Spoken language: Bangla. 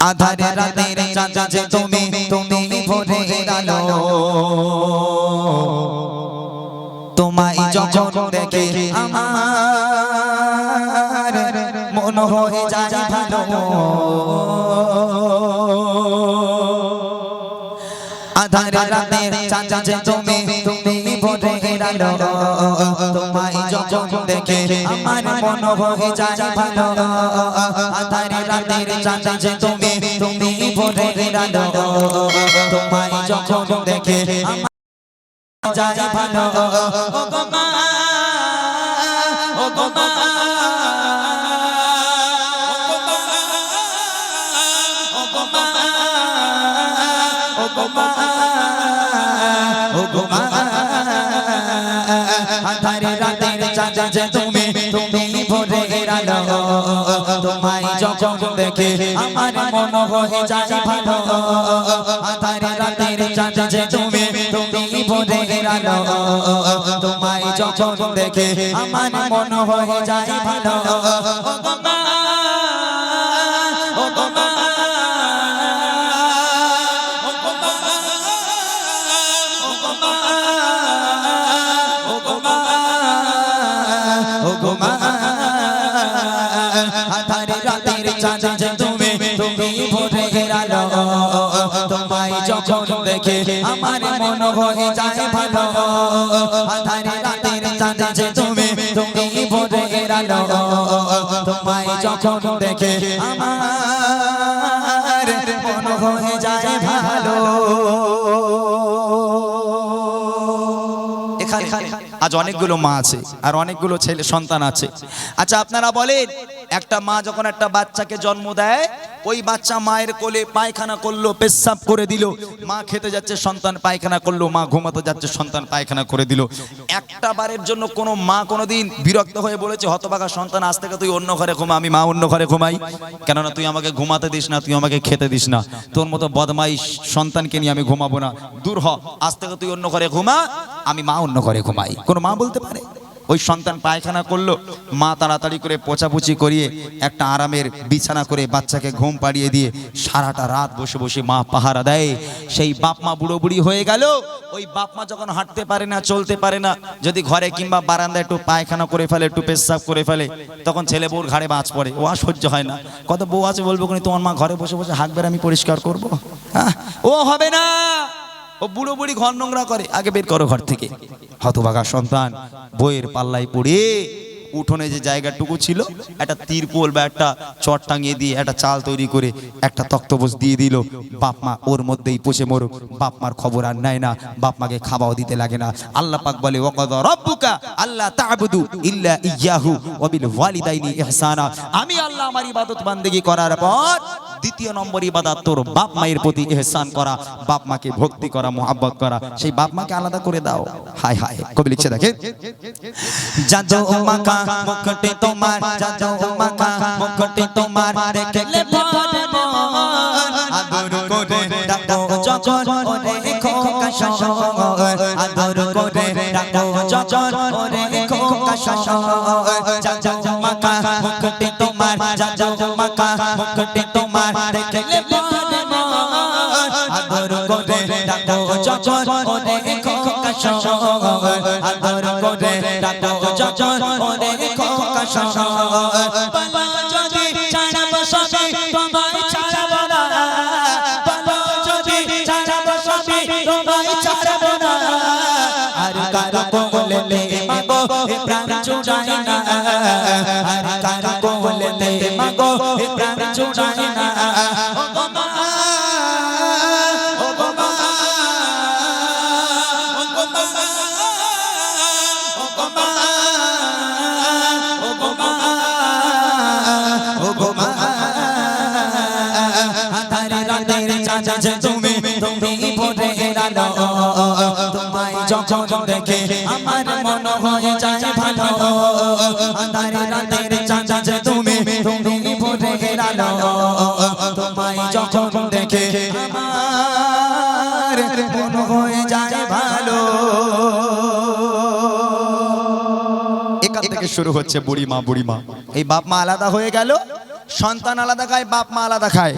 আধারে রাতের চাঁদ যে তুমি তুমি ভোরের আলো তোমায় যখন দেখে আমার মন হয়ে যায় ভালো আধারে রাতের চাঁদ যে তুমি তুমি ভোরের আলো তোমায় যখন দেখে আমার মন হয়ে যায় ভালো আধারে রাতের চাঁদ যে তুমি তুমি ভোরের আলো তোমায় যখন দেখে আমার যায় ভালো ও গো মা ও গো মা ও গো মা ও গো মা ও গো মা আধারে রাতের চাঁদ যে তুমি তুমি ভোরের আলো তোমায় যখন দেখে আমার মন হয়ে যায় ভালো আধারে রাতের চাঁদ যে তুমি তুমি ভোরের আলো তোমায় যখন দেখে আমার মন হয়ে যায় ভালো ও গো মা ও গো মা আধারে রাতের চাঁদ যে তুমি তুমি ভোরের আলো তোমায় যখন দেখে আমার মন হয়ে যায় ভালো আধারে রাতের চাঁদ যে তুমি তুমি ভোরের আলো তোমায় যখন দেখে আমার মন হয়ে যায় ভালো আজ অনেকগুলো মা আছে আর অনেকগুলো ছেলে সন্তান আছে আচ্ছা আপনারা বলেন একটা মা যখন একটা বাচ্চাকে জন্ম দেয় ওই বাচ্চা মায়ের কোলে পায়খানা করলো পেশাব করে দিল মা খেতে যাচ্ছে সন্তান পায়খানা করলো মা ঘুমাতে যাচ্ছে সন্তান পায়খানা করে দিল একটা বারের জন্য কোনো মা কোনোদিন বিরক্ত হয়ে বলেছে হতভাগা সন্তান আজ থেকে তুই অন্য ঘরে ঘুমা আমি মা অন্য ঘরে ঘুমাই কেননা তুই আমাকে ঘুমাতে দিস না তুই আমাকে খেতে দিস না তোর মতো বদমাইশ সন্তানকে নিয়ে আমি ঘুমাবো না দূর হ আজ থেকে তুই অন্য ঘরে ঘুমা আমি মা অন্য ঘরে ঘুমাই কোনো মা বলতে পারে ওই সন্তান পায়খানা করলো মা তাড়াতাড়ি করে পোছাপুছি করিয়ে একটা আরামের বিছানা করে বাচ্চাকে ঘুম পাড়িয়ে দিয়ে সারাটা রাত বসে বসে মা পাহারা দেয় সেই বাপ মা বুড়ো বুড়ি হয়ে গেল ওই বাপ মা যখন হাঁটতে পারে না চলতে পারে না যদি ঘরে কিংবা বারান্দায় একটু পায়খানা করে ফেলে একটু পেশাব করে ফেলে তখন ছেলে বউর ঘাড়ে বাজ পড়ে ও আর সহ্য হয় না কত বউ আছে বলবো কোন তোমার মা ঘরে বসে বসে হাঁকবে আমি পরিষ্কার করবো হ্যাঁ ও হবে না ও বুড়ো বুড়ি ঘর নোংরা করে আগে বের করো ঘর থেকে হতভাগা সন্তান বইয়ের পাল্লায় পড়ে উঠোনে যে জায়গাটুকু ছিল একটা তিরপল বা একটা চট টাঙিয়ে দিয়ে একটা চাল তৈরি করে একটা তক্তপোষ দিয়ে দিল বাপ মা ওর মধ্যেই পচে মরুক বাপ মার খবর আর নেয় না বাপ মাকে খাওয়াও দিতে লাগে না আল্লাহ পাক বলে ওয়াকাদা রাব্বুকা আল্লা তা'বুদু ইল্লা ইয়াহু ওয়া বিল ওয়ালিদাইনি ইহসানা আমি আল্লাহ আমার ইবাদত বান্দেগি করার পর দ্বিতীয় নম্বর ইবাদত তোর বাপ মায়ের প্রতি ইহসান করা বাপ মাকে ভক্তি করা মুহাব্বত করা সেই বাপ মাকে আলাদা করে দাও হায় হায় কবি লিখছে দেখেন জাজো মাকা মুখটে তোমার জাজো মাকা মুখটে তোমার দেখলে ভরে মন আদর করে ডাকো যখন ওরে খোকা শহর আদর করে ডাকো যখন ওরে খোকা শহর জাজো মাকা মুখটে তোমার জাজো মাকা মুখটে তোমার দেখলে ভরে মন আদর করে ডাকো যখন ওরে খোকা শহর আদর করে ডাকো যখন ওরে খোকা শহর বাবা যদি ছাড়ব সবে তোমায় ছাড়ব না বাবা যদি ছাড়ব সবে তোমায় ছাড়ব না আর কারো কোলে মাগো এ প্রাণ জুড়ায় না আর কারো কোলে মাগো এ প্রাণ জুড়ায় না ও গো মা ও গো মা ও গো মা ও গো মা ও গো মা ও গো মা আধারে রাতের চাঁদ যে তুমি তুমি ভোরের আলো তোমায় যখন দেখে আমার মন হয়ে যায় ভালো আধারে রাতের চাঁদ যে তুমি তুমি ভোরের আলো তোমায় যখন দেখে আমার মন হয়ে যায় ভালো এখান থেকে শুরু হচ্ছে বুড়ি মা এই বাপ মা আলাদা হয়ে গেল সন্তান আলাদা খায় বাপ মা আলাদা খায়